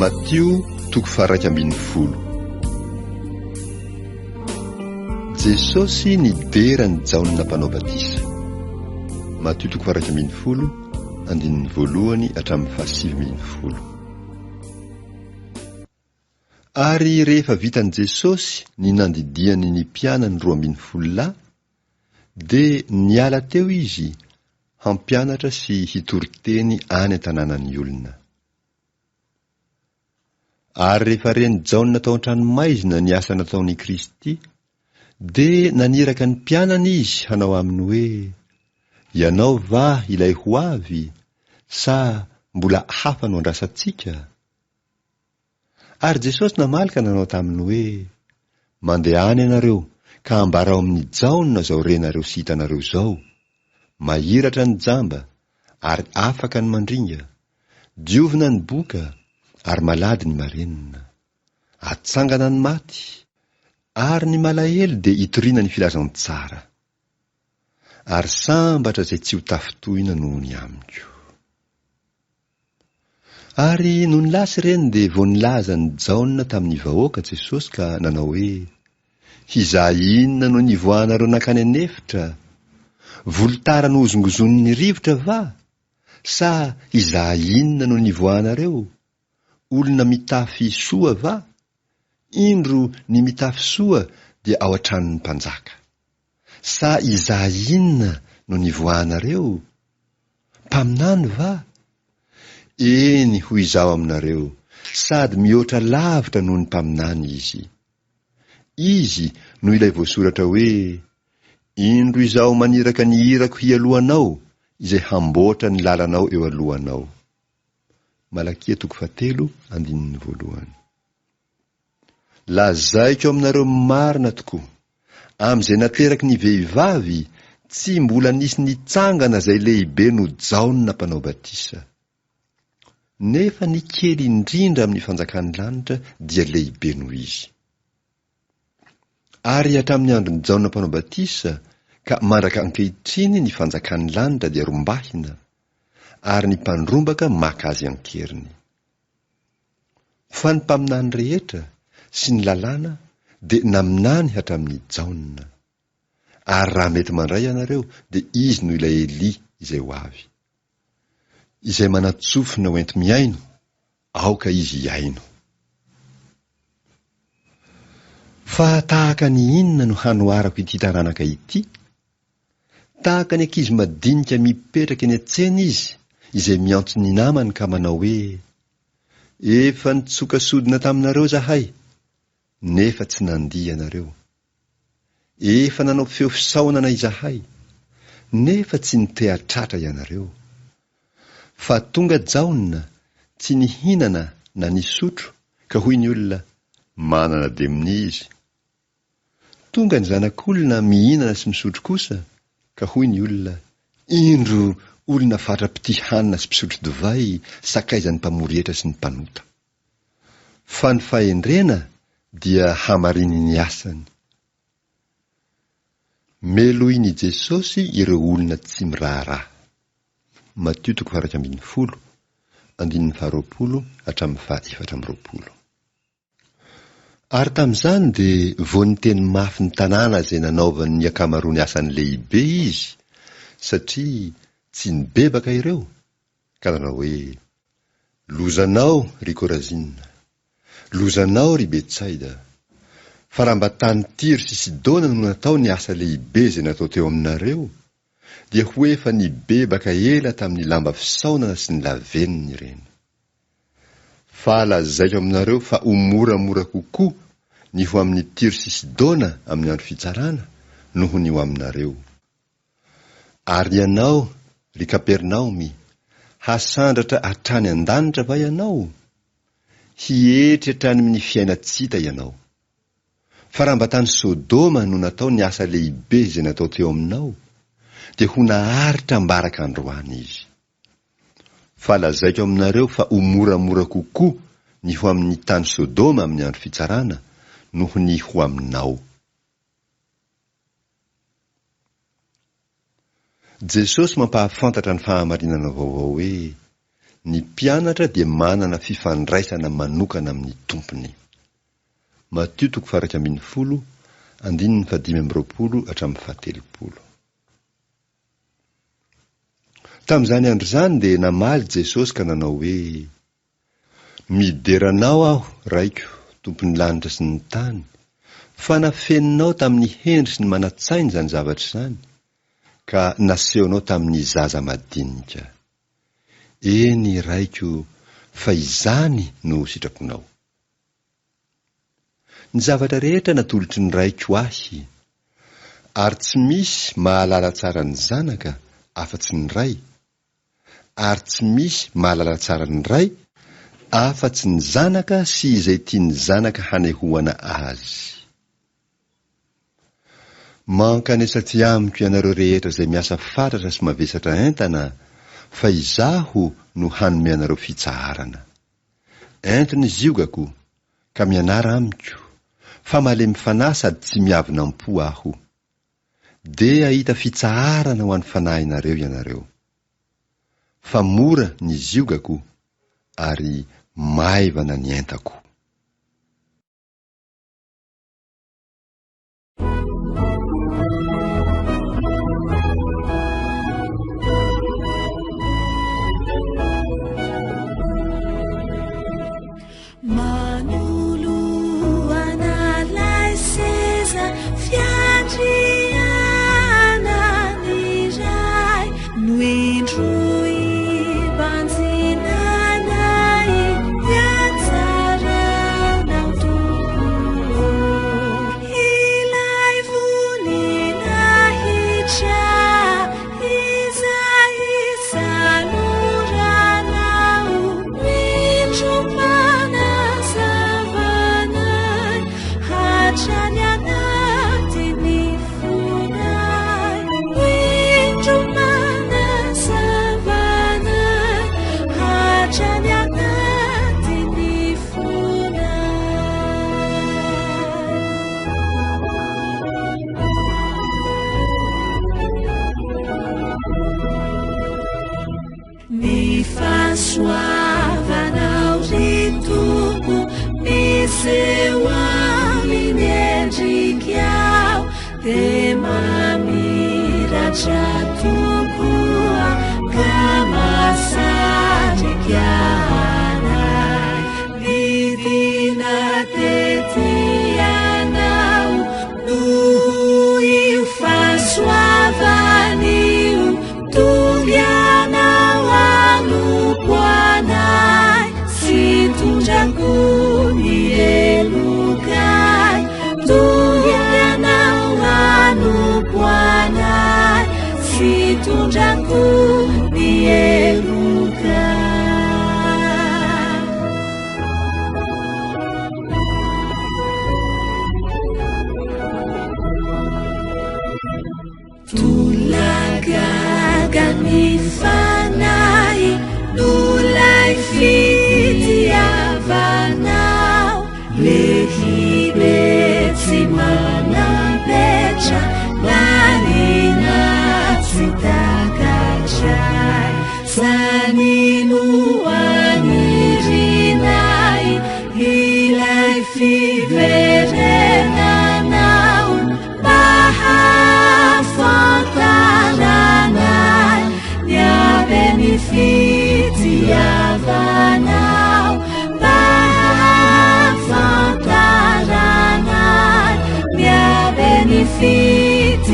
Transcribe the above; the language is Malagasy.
Matio 1:10. Jesosy nidera ny jaona mpanao batisa. Matio 1:10 andininy 1 hatramin'ny 7. Ary rehefa vitan'i Jesosy ny nandidiany ny mpianany 12 dia niala teo izy hampianatra sy hitory-teny any an-tanànan'ny olona. Ary rehefa reny jaona tao an-tranomaizina ny asa nataon'i Kristy, dia naniraka ny mpianany izy hanao aminy hoe: ianao va ilay ho avy, sa mbola hafa no andrasantsika? Ary Jesosy namaly ka nanao taminy hoe: mandeha any ianareo ka ambarao amin'ny jaona zao renareo sy hitanareo zao. Mahiratra ny jamba ary afaka ny mandringa, diovina ny boka ary malady ny marenina. Atsangana ny maty ary ny malahelo dia hitoriana ny filazantsara. Ary sambatra izay tsy ho tafitohina noho ny amiko. Ary noho nilasa ireny dia vao nilaza ny jaona tamin'ny vahoaka Jesosy ka nanao hoe: izaho inona no nivoahanareo nakany anefitra? Volotara no ozongozon'ny rivotra va? Sa izaho inona no nivoahanareo? Olona mitafy soa va? Indro ny mitafy soa dia ao an-tranon'ny mpanjaka. Sa izaho inona no nivoahanareo? Mpaminany va? Eny, hoy izaho aminareo, sady mihoatra lavitra noho ny mpaminany izy. Izy no ilay voasoratra hoe: indro izaho maniraka ny irako hialohanao, izay hamboatra ny lalanao eo alohanao. Malakia 4:1. Lazaiko aminareo marina tokoa, amin'izay nateraky ny vehivavy tsy mbola nisy nitsangana izay lehibe no jaona mpanao batisa. Nefa ny kely indrindra amin'ny fanjakan'ny lanitra dia lehibe noho izy. Ary hatramin'ny andron'ny jaona mpanao batisa ka mandraka ankehitriny ny fanjakan'ny lanitra dia rombahina, ary ny mpandrombaka maka azy ankeriny. Fa ny mpaminany rehetra sy ny lalàna dia naminany hatramin'ny jaona. Ary raha mety mandray ianareo dia izy no ilay Eli izay ho avy, izay manatsofina ho enti miaino, aoka izy hiaino. Fa tahaka ny inona no hanoarako ity taranaka ity? Tahaka ny ankizy madinika mipetraka eny an-tsena izy, izay miantso ny namany ka manao hoe: efa nitsoka sodina taminareo zahay, nefa tsy nandia ianareo. Efa nanao feo fisaonana izahay, nefa tsy nitehatratra ianareo. Fa tonga jaona, tsy nihinana na nisotro, ka hoy ny olona: manana demona izy. Tonga ny zanak'olona mihinana sy misotro kosa, ka hoy ny olona: indro olona fatra-pity hanina sy mpisotro divay, sakaizan'ny mpamory-hetra sy ny mpanota. Fa ny fahendrena dia hamariny ny asany. Meloiny Jesosy ireo olona tsy miraharaha. Matio 1:20 andininy 20 hatramin'ny 24. Ary tamin'izany dia vao niteny mafy ny tanàna izay nanaovany ny akamaroany asany lehibe izy, satria tsy nibebaka ireo, ka nanao hoe: lozanao ry Korazina, lozanao ry Betsaida, fa raha mba tany Tiro sy Sidona no natao ny asa lehibe izay natao teo aminareo, dia ho efa nibebaka ela tamin'ny lamba fisaonana sy ny lavenina ireny. Fa lazaiko aminareo fa ho moramora kokoa ny ho amin'ny Tiro sy Sidona amin'ny andro fitsarana noho ny ho aminareo. Ary ianao, ry Kapernaomy, hasandratra hatrany an-danitra va ianao? Hietry hatrany amin'ny fiaina tsita ianao. Fa raha mba tany Sodoma no natao ny asa lehibe izay natao teo aminao, dia ho naharitra mbaraka androany izy. Fa lazaiko aminareo fa ho moramora kokoa ny ho amin'ny tany Sodoma amin'ny andro fitsarana noho ny ho aminao. Jesosy mampahafantatra ny fahamarinana vaovao hoe: ny mpianatra dia manana fifandraisana manokana amin'ny tompony. Matio 6:15-20. Tamin'izany andro izany dia namaly Jesosy ka nanao hoe: mideranao aho, raiko, tompony lanitra sy ny tany, fa nafeninao tamin'ny hendry sy ny manatsainy izany zavatra izany, ka nasehonao tamin'ny zaza madinika. Eny raiko, fa izany no sitraponao. Ny zavatra rehetra natolotry ny raiko ahy, ary tsy misy mahalala tsara ny zanaka afa-tsy ny ray, ary tsy misy mahalala tsara ny ray afa-tsy ny zanaka sy izay tiany zanaka hanehoana azy. Mankanesa ty amiko ianareo rehetra izay miasa fatratra sy mavesatra entana, fa izaho no hanome anareo fitsaharana. Entiny ziogako, ka mianara amiko, fa malemy fanahy sady tsy miavonam-po aho. Dia ahita fitsaharana ho an'ny fanahinareo ianareo. Fa mora ny ziogako ary maivana ny entako. Benefit